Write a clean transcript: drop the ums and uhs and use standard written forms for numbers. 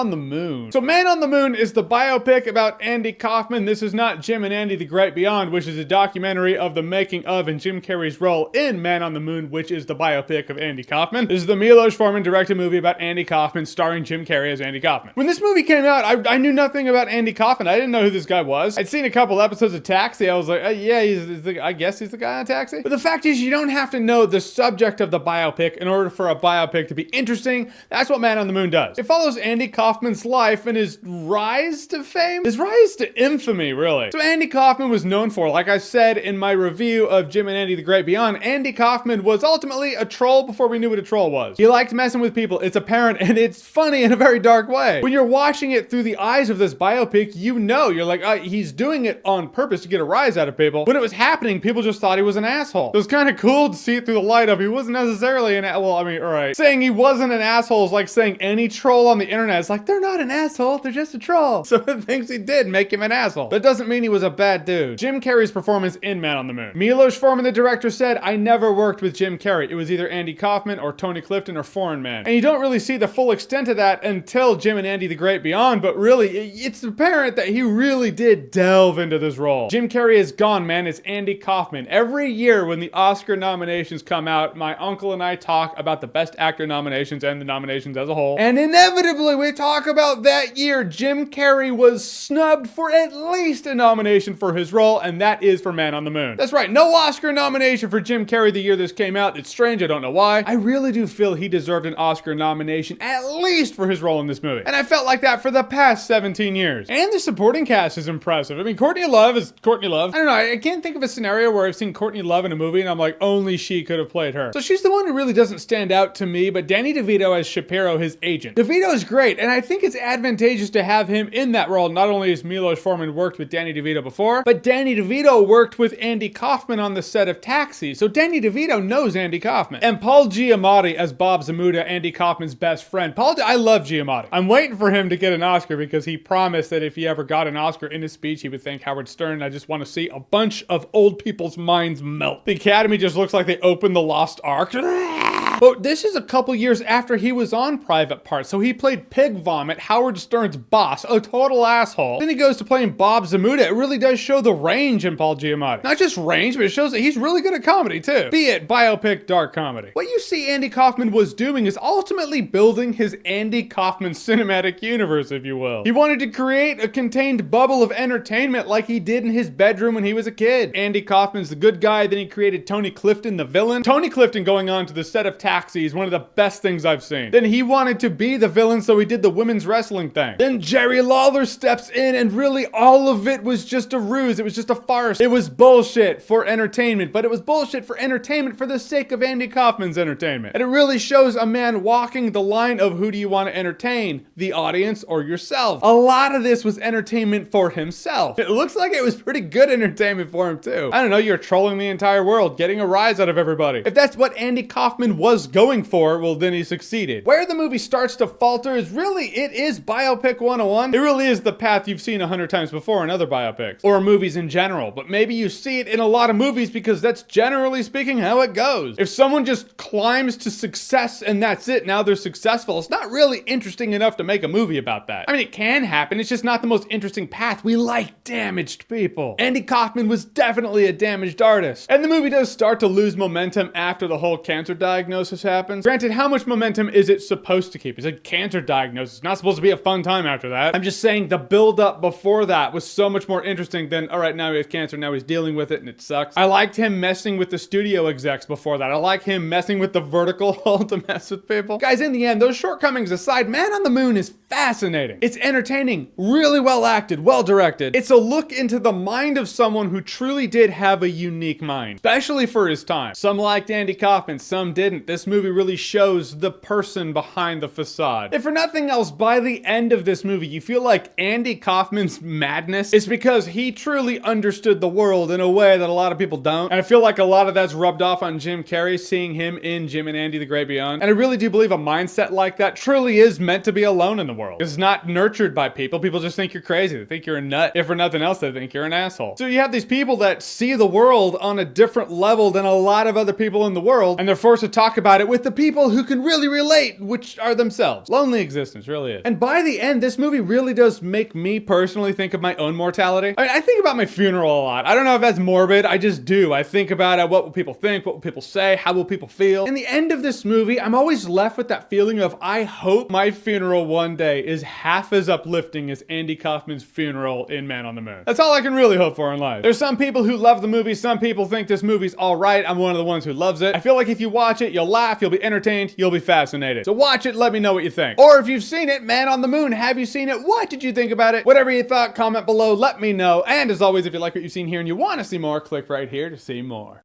on the Moon. So Man on the Moon is the biopic about Andy Kaufman. This is not Jim and Andy the Great Beyond, which is a documentary of the making of and Jim Carrey's role in Man on the Moon, which is the biopic of Andy Kaufman. This is the Milos Forman directed movie about Andy Kaufman starring Jim Carrey as Andy Kaufman. When this movie came out, I knew nothing about Andy Kaufman. I didn't know who this guy was. I'd seen a couple episodes of Taxi. I was like, yeah, I guess he's the guy on Taxi. But the fact is, you don't have to know the subject of the biopic in order for a biopic to be interesting. That's what Man on the Moon does. It follows Andy Kaufman's life and his rise to fame, his rise to infamy, really. So Andy Kaufman was known for, like I said in my review of Jim and Andy the Great Beyond, Andy Kaufman was ultimately a troll before we knew what a troll was. He liked messing with people. It's apparent, and it's funny in a very dark way. When you're watching it through the eyes of this biopic, you know, you're like, he's doing it on purpose to get a rise out of people. When it was happening, people just thought he was an asshole. It was kind of cool to see it through the light of he wasn't necessarily an well, I mean, all right. Saying he wasn't an asshole is like saying any troll on the internet is like, they're not an asshole, they're just a troll. So the things he did make him an asshole. That doesn't mean he was a bad dude. Jim Carrey's performance in Man on the Moon. Milos Forman, the director, said, I never worked with Jim Carrey. It was either Andy Kaufman or Tony Clifton or Foreign Man. And you don't really see the full extent of that until Jim and Andy the Great Beyond, but really, it's apparent that he really did delve into this role. Jim Carrey is gone, man. It's Andy Kaufman. Every year when the Oscar nominations come out, my uncle and I talk about the Best Actor nominations and the nominations as a whole. And inevitably, we talk about that year Jim Carrey was snubbed for at least a nomination for his role, and that is for Man on the Moon. That's right, no Oscar nomination for Jim Carrey the year this came out. It's strange, I don't know why. I really do feel he deserved an Oscar nomination, at least for his role in this movie. And I felt like that for the past 17 years. And the supporting cast is impressive. I mean, Courtney Love is Courtney Love. I don't know, I can't think of a scenario where I've seen Courtney Love in a movie and I'm like, only she could have played her. So she's the one who really doesn't stand out to me, but Danny DeVito as Shapiro, his agent. DeVito is great, and I think it's advantageous to have him in that role. Not only has Milos Forman worked with Danny DeVito before, but Danny DeVito worked with Andy Kaufman on the set of Taxi, so Danny DeVito knows Andy Kaufman. And Paul Giamatti as Bob Zamuda, Andy Kaufman's best friend. I love Giamatti. I'm waiting for him to get an Oscar because he promised that if he ever got an Oscar in his speech, he would thank Howard Stern. I just want to see a bunch of old people's minds melt. The Academy just looks like they opened the Lost Ark. But this is a couple years after he was on Private Parts, so he played Pig Vomit, Howard Stern's boss, a total asshole. Then he goes to playing Bob Zamuda. It really does show the range in Paul Giamatti. Not just range, but it shows that he's really good at comedy too. Be it biopic, dark comedy. What you see Andy Kaufman was doing is ultimately building his Andy Kaufman cinematic universe, if you will. He wanted to create a contained bubble of entertainment like he did in his bedroom when he was a kid. Andy Kaufman's the good guy, then he created Tony Clifton, the villain. Tony Clifton going on to the set of Taxi is one of the best things I've seen. Then he wanted to be the villain, so he did the women's wrestling thing. Then Jerry Lawler steps in, and really all of it was just a ruse. It was just a farce. It was bullshit for entertainment, but it was bullshit for entertainment for the sake of Andy Kaufman's entertainment. And it really shows a man walking the line of who do you want to entertain, the audience or yourself. A lot of this was entertainment for himself. It looks like it was pretty good entertainment for him too. I don't know, you're trolling the entire world, getting a rise out of everybody. If that's what Andy Kaufman was going for, well then he succeeded. Where the movie starts to falter is really, it is biopic 101. It really is the path you've seen 100 times before in other biopics, or movies in general, but maybe you see it in a lot of movies because that's generally speaking how it goes. If someone just climbs to success and that's it, now they're successful, it's not really interesting enough to make a movie about that. I mean, it can happen, it's just not the most interesting path. We like damaged people. Andy Kaufman was definitely a damaged artist. And the movie does start to lose momentum after the whole cancer diagnosis happens. Granted, how much momentum is it supposed to keep? It's a cancer diagnosis. It's not supposed to be a fun time after that. I'm just saying the build-up before that was so much more interesting than, all right, now he has cancer, now he's dealing with it and it sucks. I liked him messing with the studio execs before that. I like him messing with the vertical hole to mess with people. Guys, in the end, those shortcomings aside, Man on the Moon is fascinating. It's entertaining, really well acted, well directed. It's a look into the mind of someone who truly did have a unique mind, especially for his time. Some liked Andy Kaufman, some didn't. This movie really shows the person behind the facade. If for nothing else, by the end of this movie, you feel like Andy Kaufman's madness is because he truly understood the world in a way that a lot of people don't. And I feel like a lot of that's rubbed off on Jim Carrey, seeing him in Jim and Andy the Great Beyond. And I really do believe a mindset like that truly is meant to be alone in the world. world. It's not nurtured by people. People just think you're crazy. They think you're a nut. If for nothing else, they think you're an asshole. So you have these people that see the world on a different level than a lot of other people in the world, and they're forced to talk about it with the people who can really relate, which are themselves. Lonely existence, really is. And by the end, this movie really does make me personally think of my own mortality. I mean, I think about my funeral a lot. I don't know if that's morbid. I just do. I think about it. What will people think? What will people say? How will people feel? In the end of this movie, I'm always left with that feeling of, I hope my funeral one day is half as uplifting as Andy Kaufman's funeral in Man on the Moon. That's all I can really hope for in life. There's some people who love the movie. Some people think this movie's all right. I'm one of the ones who loves it. I feel like if you watch it, you'll laugh, you'll be entertained, you'll be fascinated. So watch it, let me know what you think. Or if you've seen it, Man on the Moon, have you seen it? What did you think about it? Whatever you thought, comment below, let me know. And as always, if you like what you've seen here and you want to see more, click right here to see more.